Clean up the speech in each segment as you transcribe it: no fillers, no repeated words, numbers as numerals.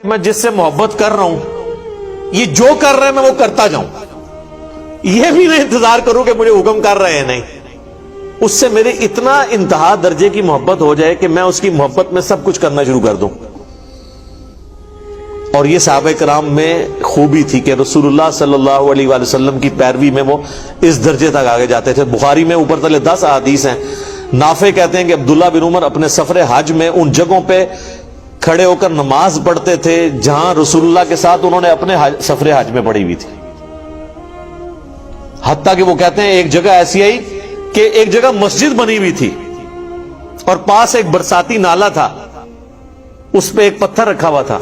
میں جس سے محبت کر رہا ہوں یہ جو کر رہے ہیں میں وہ کرتا جاؤں، یہ بھی نہیں انتظار کروں کہ مجھے حکم کر رہے ہیں، نہیں، اس سے میرے اتنا انتہا درجے کی محبت ہو جائے کہ میں اس کی محبت میں سب کچھ کرنا شروع کر دوں۔ اور یہ صحابہ کرام میں خوبی تھی کہ رسول اللہ صلی اللہ علیہ وآلہ وسلم کی پیروی میں وہ اس درجے تک آگے جاتے تھے۔ بخاری میں اوپر تلے 10 احادیث ہیں۔ نافع کہتے ہیں کہ عبداللہ بن عمر اپنے سفر حج میں ان جگہوں پہ کھڑے ہو کر نماز پڑھتے تھے جہاں رسول اللہ کے ساتھ انہوں نے اپنے سفر حج میں پڑھی ہوئی تھی، حتیٰ کہ وہ کہتے ہیں ایک جگہ ایسی آئی کہ ایک جگہ مسجد بنی ہوئی تھی اور پاس ایک برساتی نالا تھا، اس پہ ایک پتھر رکھا ہوا تھا۔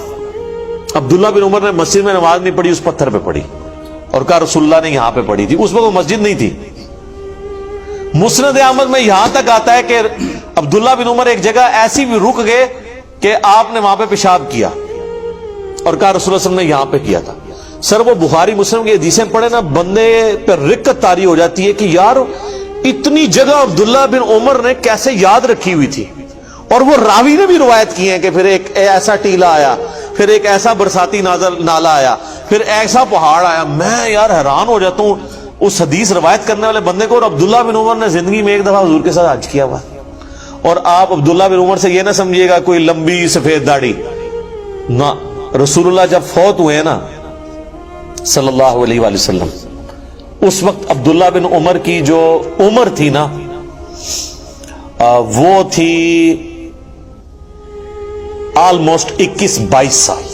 عبداللہ بن عمر نے مسجد میں نماز نہیں پڑھی، اس پتھر پہ پڑھی اور کہا رسول اللہ نے یہاں پہ پڑھی تھی، اس میں وہ مسجد نہیں تھی۔ مسند احمد میں یہاں تک آتا ہے کہ عبداللہ بن عمر ایک جگہ ایسی بھی رک گئے کہ آپ نے وہاں پہ پیشاب کیا اور کہا رسول اللہ صلی اللہ علیہ وسلم نے یہاں پہ کیا تھا۔ سر وہ بخاری مسلم کی حدیثیں پڑھے نا، بندے پہ رقت طاری ہو جاتی ہے کہ یار اتنی جگہ عبداللہ بن عمر نے کیسے یاد رکھی ہوئی تھی۔ اور وہ راوی نے بھی روایت کی ہیں کہ پھر ایک ایسا ٹیلا آیا، پھر ایک ایسا برساتی نالا آیا، پھر ایسا پہاڑ آیا۔ میں یار حیران ہو جاتا ہوں اس حدیث روایت کرنے والے بندے کو، اور عبداللہ بن عمر نے زندگی میں ایک دفعہ حضور کے ساتھ حج کیا ہوا۔ اور آپ عبداللہ بن عمر سے یہ نہ سمجھیے گا کوئی لمبی سفید داڑھی، نہ، رسول اللہ جب فوت ہوئے ہیں نا صلی اللہ علیہ وآلہ وسلم، اس وقت عبداللہ بن عمر کی جو عمر تھی نا وہ تھی آلموسٹ 21-22 سال۔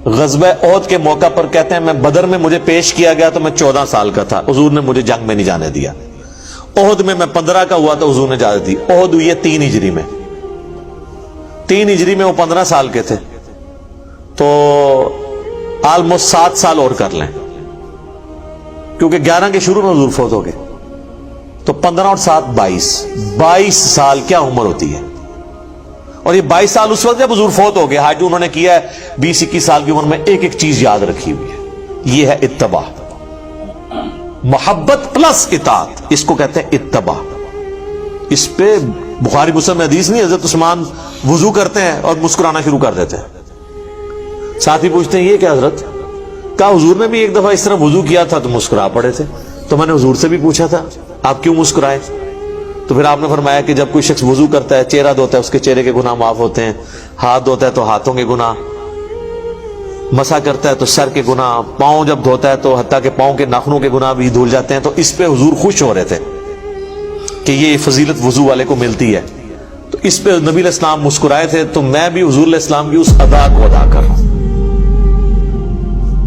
غزوہ احد کے موقع پر کہتے ہیں میں بدر میں مجھے پیش کیا گیا تو میں 14 سال کا تھا، حضور نے مجھے جنگ میں نہیں جانے دیا۔ احد میں 15 کا ہوا تو حضور نے اجازت دی۔ احد ہوئی ہے 3 ہجری میں، 3 ہجری میں وہ 15 سال کے تھے، تو آلموسٹ 7 سال اور کر لیں، کیونکہ 11 کے شروع میں حضور فوت ہو گئے، تو 15 اور 7 22 سال کیا عمر ہوتی ہے۔ اور یہ 22 سال اس وقت جب حضور فوت ہو گئے، حج انہوں نے کیا ہے 20-21 سال کی عمر میں، ایک ایک چیز یاد رکھی ہوئی ہے۔ یہ ہے اتباع، محبت پلس اطاعت، اس کو کہتے ہیں اتباع۔ اس پہ بخاری مسلم میں حدیث نہیں، حضرت عثمان وضو کرتے ہیں اور مسکرانا شروع کر دیتے ہیں۔ ساتھی پوچھتے ہیں یہ کیا حضرت؟ کہا حضور نے بھی ایک دفعہ اس طرح وضو کیا تھا تو مسکرا پڑے تھے، تو میں نے حضور سے بھی پوچھا تھا آپ کیوں مسکرائے؟ تو پھر آپ نے فرمایا کہ جب کوئی شخص وضو کرتا ہے، چہرہ دھوتا ہے، اس کے چہرے کے گناہ معاف ہوتے ہیں، ہاتھ دھوتا ہے تو ہاتھوں کے گناہ، مسح کرتا ہے تو سر کے گناہ، پاؤں جب دھوتا ہے تو حتیٰ کہ پاؤں کے ناخنوں کے گناہ بھی دھل جاتے ہیں۔ تو اس پہ حضور خوش ہو رہے تھے کہ یہ فضیلت وضو والے کو ملتی ہے، تو اس پہ نبی علیہ السلام مسکرائے تھے، تو میں بھی حضور علیہ السلام کی اس ادا کو ادا کر رہا ہوں۔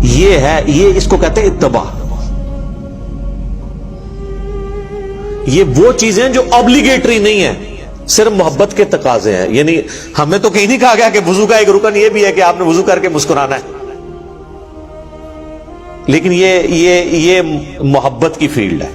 یہ ہے، یہ اس کو کہتے ہیں اتباع۔ یہ وہ چیزیں جو obligatory نہیں ہیں، صرف محبت کے تقاضے ہیں۔ یعنی ہمیں تو کہیں نہیں کہا گیا کہ وضو کا ایک رکن یہ بھی ہے کہ آپ نے وضو کر کے مسکرانا ہے، لیکن یہ محبت کی فیلڈ ہے۔